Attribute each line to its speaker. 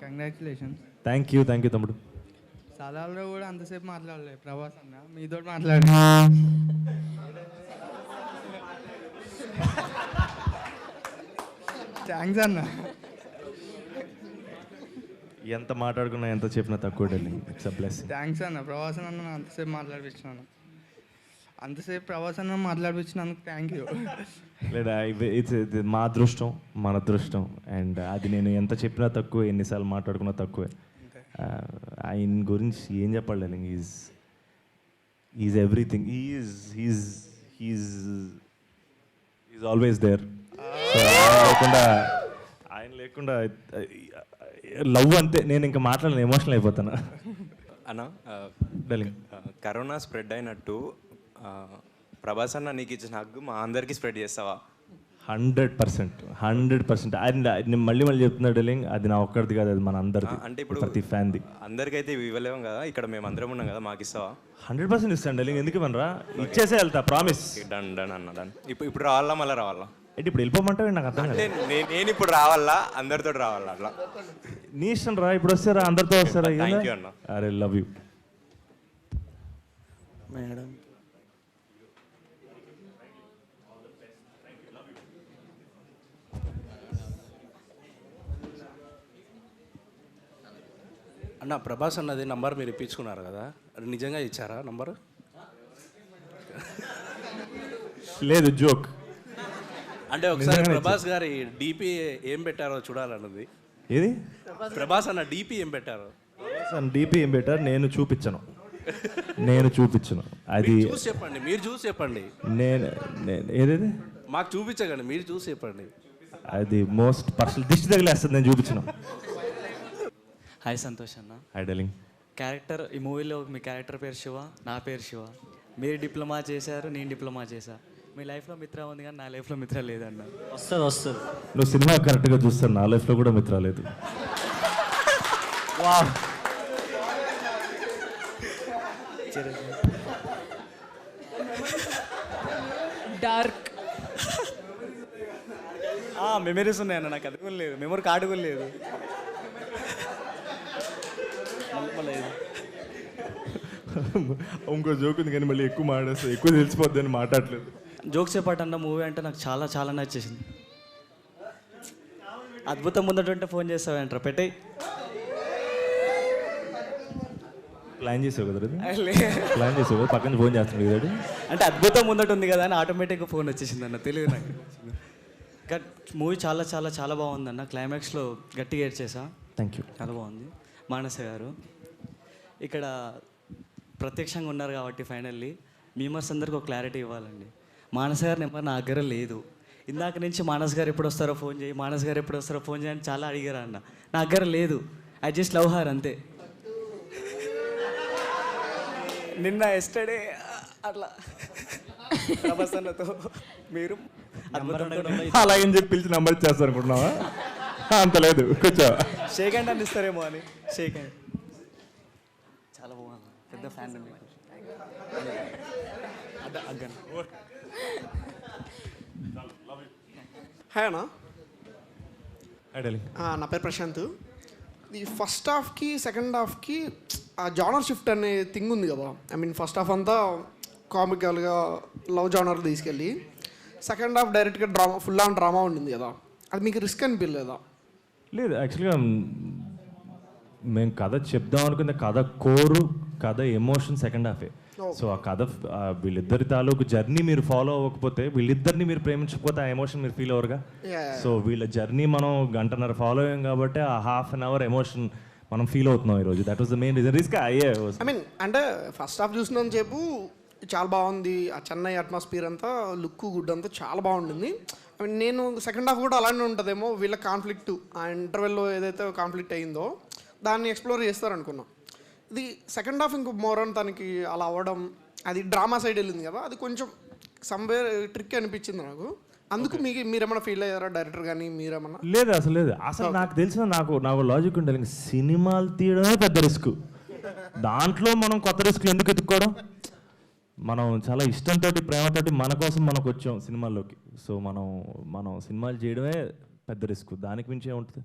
Speaker 1: Congratulations.
Speaker 2: Thank you తమ్ముడు.
Speaker 1: సలాల్లో కూడా అంతసేపు మాట్లాడలేదు ప్రభాస్ అన్న, మీతో మాట్లాడి. థ్యాంక్స్ అన్న.
Speaker 2: ఎంత మాట్లాడుకున్నా ఎంత చెప్పినా తక్కువ darling. It's a blessing.
Speaker 1: Thanks అన్న. ప్రభాస్ అన్న అంతసేపు మాట్లాడిపించినాను, అంతసేపు ప్రభాస్ అన్న మాట్లాడిపించినందుకు థ్యాంక్ యూ.
Speaker 2: లేదా ఇట్స్ మా అదృష్టం, మన అదృష్టం. అండ్ అది నేను ఎంత చెప్పినా తక్కువ, ఎన్నిసార్లు మాట్లాడుకున్నా తక్కువే. ఆయన గురించి ఏం చెప్పాలి darling. Is everything. Is always there. ఆయన లేకుండా లవ్ అంతే. నేను ఇంకా మాట్లాడలేను, ఎమోషనల్ అయిపోతాను.
Speaker 3: అన్న
Speaker 2: డార్లింగ్,
Speaker 3: కరోనా స్ప్రెడ్ అయినట్టు ప్రభాస్ అన్న నీకు ఇచ్చిన హగ్గు మా అందరికీ స్ప్రెడ్ చేస్తావా?
Speaker 2: 100%. అండ్ నేను మళ్ళీ చెప్తున్నా డార్లింగ్, అది నా ఒక్కడిది కాదు, అది మన అందరిది.
Speaker 3: అంటే ఇప్పుడు
Speaker 2: ప్రతి ఫ్యాన్ది.
Speaker 3: అందరికైతే ఇవ్వలేము కదా, ఇక్కడ మేము అందరం ఉన్నాం కదా, మాకు ఇస్తావా?
Speaker 2: 100% ఇస్తాను డార్లింగ్. ఎందుకు ఇవ్వనరా? ఇచ్చేసే వెళ్తా, ప్రామిస్.
Speaker 3: డన్ అన్న డన్. ఇప్పుడు రావాలా మళ్ళీ రావాలా?
Speaker 2: అంటే ఇప్పుడు వెళ్ళిపోమంటావు నాకు అర్థం
Speaker 3: అంటే నేను ఇప్పుడు రావాలా, అందరితో రావాలా? అట్లా
Speaker 2: నీ ఇష్టం రా. ఇప్పుడు వస్తారా, అందరితో వస్తారా?
Speaker 3: థ్యాంక్ యూ అన్న.
Speaker 2: అరే లవ్ యూ
Speaker 4: మేడం. అన్న ప్రభాస్ అన్నది నంబర్ మీరు ఇప్పించుకున్నారు కదా, అది నిజంగా ఇచ్చారా నంబరు?
Speaker 2: లేదు, జోక్.
Speaker 4: అంటే ఒకసారి ప్రభాస్ గారి డీపీ ఏం పెట్టారో చూడాలన్నది.
Speaker 2: ఏది?
Speaker 4: ప్రభాస్ అన్న డీపీ ఏం పెట్టారో.
Speaker 2: డీపీ ఏం పెట్టారు? నేను చూపించను. అది
Speaker 4: చూసి చెప్పండి, మీరు చూసి చెప్పండి.
Speaker 2: నేను ఏదేది
Speaker 4: మాకు చూపించకండి, మీరు చూసి చెప్పండి.
Speaker 2: అది మోస్ట్ పర్సనల్. దిష్టి తగిలేస్తుంది, నేను చూపించను.
Speaker 5: హాయ్ సంతోష్ అన్న.
Speaker 2: Hi darling.
Speaker 5: క్యారెక్టర్, ఈ మూవీలో మీ క్యారెక్టర్ పేరు శివ, నా పేరు శివ. మీరు డిప్లొమా చేశారు, నేను డిప్లొమా చేశా. మీ లైఫ్లో మిత్ర ఉంది కానీ నా లైఫ్లో మిత్ర లేదన్న. వస్తుంది.
Speaker 2: నువ్వు సినిమా కరెక్ట్గా చూస్తాను, నా లైఫ్లో కూడా మిత్ర లేదు.
Speaker 5: డార్క్ మెమరీస్ ఉన్నాయన్న, నాకు అది కూడా లేదు, మెమరీ కార్డు కూడా లేదు.
Speaker 2: ఇంకో జోక్ ఉంది కానీ మళ్ళీ ఎక్కువ మాట్లాడేస్తా, ఎక్కువ తెలిసిపోద్ది అని మాట్లాడలేదు.
Speaker 5: జోక్స్ చెప్పాటన్న మూవీ అంటే నాకు చాలా చాలా నచ్చేసింది. అద్భుతం ముందటంటే ఫోన్ చేస్తావేంటారా? పెట్టేయి.
Speaker 2: ప్లాన్ చేసావు కదా, ప్లాన్ చేసావు కదా, పక్కన ఫోన్ చేస్తున్నాడు కదా.
Speaker 5: అంటే అద్భుతం ముందట ఉంది కదా అని ఆటోమేటిక్గా ఫోన్ వచ్చేసింది అన్న, తెలియదు నాకు. మూవీ చాలా చాలా చాలా బాగుందన్న. క్లైమాక్స్లో గట్టిగా ఏడ్చేసా.
Speaker 2: Thank you.
Speaker 5: చాలా బాగుంది. మానస గారు ఇక్కడ ప్రత్యక్షంగా ఉన్నారు కాబట్టి ఫైనల్లీ మీమర్స్ అందరికి ఒక క్లారిటీ ఇవ్వాలండి. మానస గారి నెంబర్ నా దగ్గర లేదు. ఇందాక నుంచి మానస్ గారు ఎప్పుడు వస్తారో ఫోన్ చేయి, మానస్ గారు ఎప్పుడు వస్తారో ఫోన్ చేయని చాలా అడిగారు అన్న. నా దగ్గర లేదు. ఐ జస్ట్ లవ్ హర్ అంతే. నిన్న ఎస్టర్డే అట్లా ప్రభాసన్నతో మీరు
Speaker 2: అలాగని చెప్పి పిలిచి నంబర్ ఇచ్చేస్తారు అనుకుంటున్నావా? అంత లేదు, కూర్చో.
Speaker 5: షేక్ హ్యాండ్ అని ఇస్తారేమో అని. Shake hand. చాలా బాగుంది, పెద్ద ఫ్యాన్ మీకు.
Speaker 6: హాయ్ అన్న.
Speaker 2: Hi darling.
Speaker 6: నా పేరు ప్రశాంత్. ఈ ఫస్ట్ హాఫ్కి సెకండ్ హాఫ్కి ఆ జానర్ షిఫ్ట్ అనే థింగ్ ఉంది కదా. ఐ మీన్ ఫస్ట్ హాఫ్ అంతా కామికల్గా లవ్ జానర్ తీసుకెళ్ళి సెకండ్ హాఫ్ డైరెక్ట్గా డ్రామా, ఫుల్ ఆన్ డ్రామా ఉండింది కదా. అది మీకు రిస్క్ అనిపించలేదా?
Speaker 2: లేదు, యాక్చువల్గా మేము కథ చెప్దాం అనుకున్న కథ కోరు, కథ ఎమోషన్ సెకండ్ హాఫే. సో ఆ కథ వీళ్ళిద్దరి తాలూకు జర్నీ మీరు ఫాలో అవ్వకపోతే, వీళ్ళిద్దరిని మీరు ప్రేమించకపోతే ఆ ఎమోషన్ మీరు ఫీల్ అవ్వరుగా. సో వీళ్ళ జర్నీ మనం గంటన్నర ఫాలో అయ్యాం కాబట్టి ఆ హాఫ్ అన్ అవర్ ఎమోషన్ మనం ఫీల్ అవుతున్నాం ఈరోజు. That was the main reason. Risk అయ్యే.
Speaker 6: ఐ మీన్ అంటే ఫస్ట్ హాఫ్ చూసినంత సేపు చాలా బాగుంది. ఆ చెన్నై అట్మాస్ఫియర్ అంతా, లుక్ గుడ్ అంతా చాలా బాగుంటుంది. ఐ మీన్ నేను సెకండ్ హాఫ్ కూడా అలానే ఉంటుందేమో, వీళ్ళ కాన్ఫ్లిక్ట్ ఆ ఇంటర్వెల్లో ఏదైతే కాన్ఫ్లిక్ట్ అయిందో దాన్ని ఎక్స్ప్లోర్ చేస్తారనుకున్నాం. ఇది సెకండ్ హాఫ్ ఇంకో మోరన్ తనకి అలా అవ్వడం, అది డ్రామా సైడ్ వెళ్ళింది కదా, అది కొంచెం సంవేర్ ట్రిక్ అనిపించింది నాకు. అందుకు మీకు మీరేమన్నా ఫీల్ అయ్యారా డైరెక్టర్ కానీ మీరేమన్నా?
Speaker 2: లేదు, అసలు నాకు తెలిసిన నాకు లాజిక్ ఉండాలి. సినిమాలు తీయడమే పెద్ద రిస్క్. దాంట్లో మనం కొత్త రిస్క్లు ఎందుకు ఎత్తుక్కోవడం? మనం చాలా ఇష్టంతో, ప్రేమతోటి మన కోసం మనకు వచ్చాం సినిమాల్లోకి. సో మనం సినిమాలు చేయడమే పెద్ద రిస్క్. దానికి మించి ఏముంటుంది?